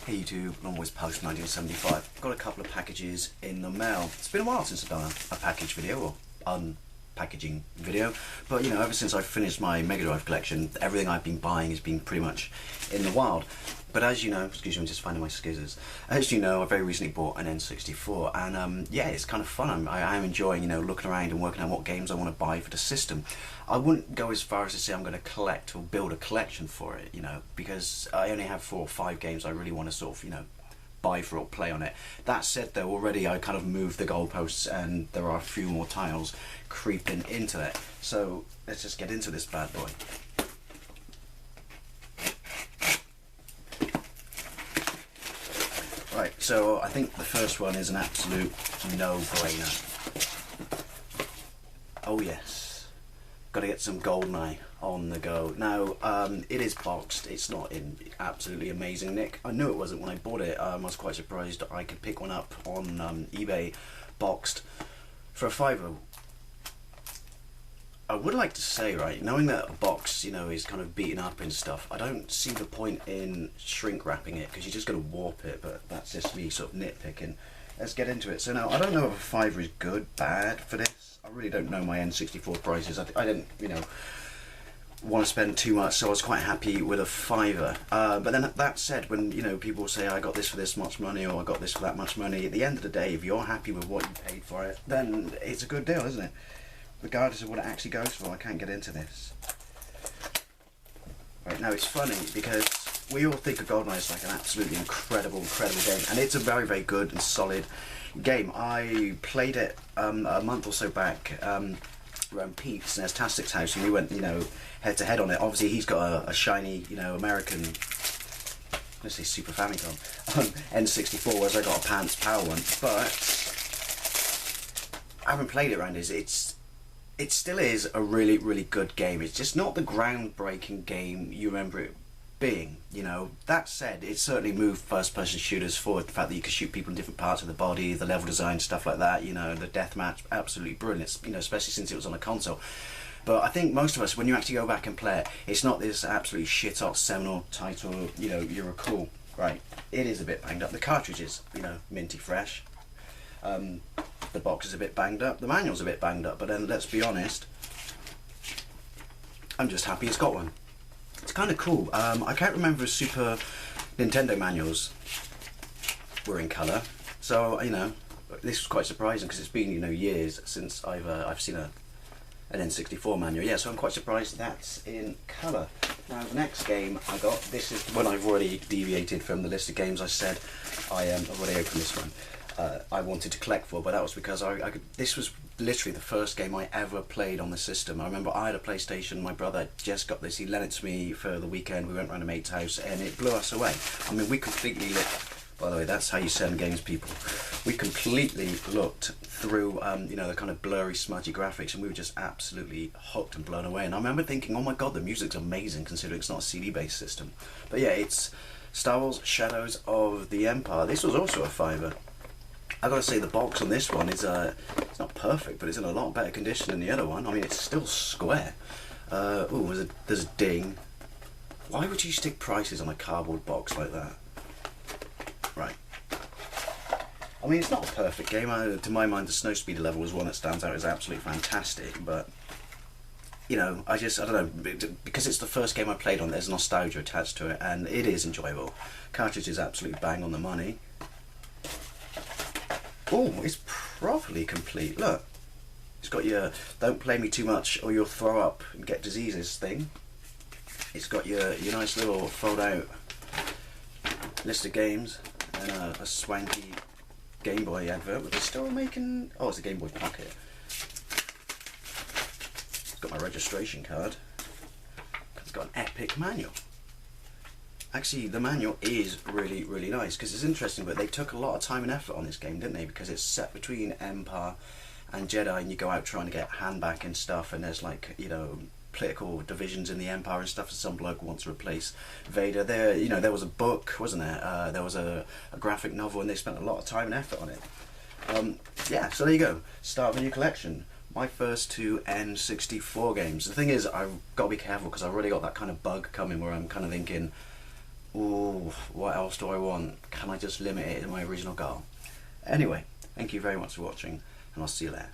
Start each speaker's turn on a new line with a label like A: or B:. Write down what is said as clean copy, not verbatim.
A: Hey YouTube, long voice post 1975. Got a couple of packages in the mail. It's been a while since I've done a package video or unpackaging video, but you know, ever since I finished my Mega Drive collection, everything I've been buying has been pretty much in the wild. But as you know, excuse me, I'm just finding my skizzers. As you know, I very recently bought an N64, and yeah, it's kind of fun. I am enjoying, you know, looking around and working out what games I want to buy for the system. I wouldn't go as far as to say I'm going to collect or build a collection for it, you know, because I only have 4 or 5 games I really want to sort of, you know, buy for or play on it. That said, though, already I kind of moved the goalposts, and there are a few more titles creeping into it. So let's just get into this bad boy. Right, so I think the first one is an absolute no-brainer. Oh yes, got to get some GoldenEye on the go. Now, it is boxed. It's not in absolutely amazing nick. I knew it wasn't when I bought it. I was quite surprised I could pick one up on eBay boxed for a £5. I would like to say, right, knowing that a box, you know, is kind of beaten up and stuff, I don't see the point in shrink wrapping it, because you're just going to warp it, but that's just me sort of nitpicking. Let's get into it. So now, I don't know if a £5 is good, bad for this. I really don't know my N64 prices. I didn't, you know, want to spend too much, so I was quite happy with a £5. But then that said, when, you know, people say I got this for this much money or I got this for that much money, at the end of the day, if you're happy with what you paid for it, then it's a good deal, isn't it? Regardless of what it actually goes for. I can't get into this. Right, now it's funny because we all think of GoldenEye as like an absolutely incredible game, and it's a very, very good and solid game. I played it a month or so back around Pete's and Tastic's house, and we went, you know, head to head on it. Obviously, he's got a shiny, you know, American, let's say Super Famicom, N64, whereas I got a Pants Power one. But I haven't played it around his. It still is a really, really good game. It's just not the groundbreaking game you remember it being, you know. That said, it certainly moved first-person shooters forward. The fact that you could shoot people in different parts of the body, the level design, stuff like that, you know, the deathmatch, absolutely brilliant, you know, especially since it was on a console. But I think most of us, when you actually go back and play it, it's not this absolutely shit-hot seminal title, you know, you're a cool. Right, it is a bit banged up. The cartridge is, you know, minty fresh. The box is a bit banged up, the manual's a bit banged up, but then let's be honest, I'm just happy it's got one. It's kind of cool. I can't remember if Super Nintendo manuals were in colour, so you know, this was quite surprising because it's been, you know, years since I've seen an N64 manual. Yeah, so I'm quite surprised that's in colour. Now the next game I got, this is when I've already deviated from the list of games I said I've already opened this one. I wanted to collect for, but that was because this was literally the first game I ever played on the system. I remember I had a PlayStation, my brother just got this, he lent it to me for the weekend, we went round a mate's house and it blew us away. I mean, we completely by the way, that's how you send games, people. We completely looked through, you know, the kind of blurry, smudgy graphics, and we were just absolutely hooked and blown away. And I remember thinking, oh my god, the music's amazing considering it's not a CD-based system. But yeah, it's Star Wars Shadows of the Empire. This was also a £5. I gotta say, the box on this one is it's not perfect, but it's in a lot better condition than the other one. I mean, it's still square. Ooh, there's a ding. Why would you stick prices on a cardboard box like that? Right. I mean, it's not a perfect game. To my mind, the Snow Speeder level is one that stands out as absolutely fantastic, but you know, I don't know, because it's the first game I played on, there's nostalgia attached to it, and it is enjoyable. Cartridge is absolutely bang on the money. Oh, it's properly complete. Look, it's got your "don't play me too much or you'll throw up and get diseases" thing. It's got your nice little fold-out list of games and a swanky Game Boy advert, but they're still making. Oh, it's a Game Boy Pocket. It's got my registration card. It's got an epic manual. Actually, the manual is really, really nice, because it's interesting, but they took a lot of time and effort on this game, didn't they? Because it's set between Empire and Jedi, and you go out trying to get Han back and stuff, and there's like, you know, political divisions in the Empire and stuff, and some bloke wants to replace Vader. There, you know, there was a book, wasn't there? There was a graphic novel, and they spent a lot of time and effort on it. Yeah, so there you go. Start of a new collection. My first 2 N64 games. The thing is, I've got to be careful, because I've already got that kind of bug coming where I'm kind of thinking, Ooh, what else do I want? Can I just limit it to my original goal? Anyway, thank you very much for watching, and I'll see you later.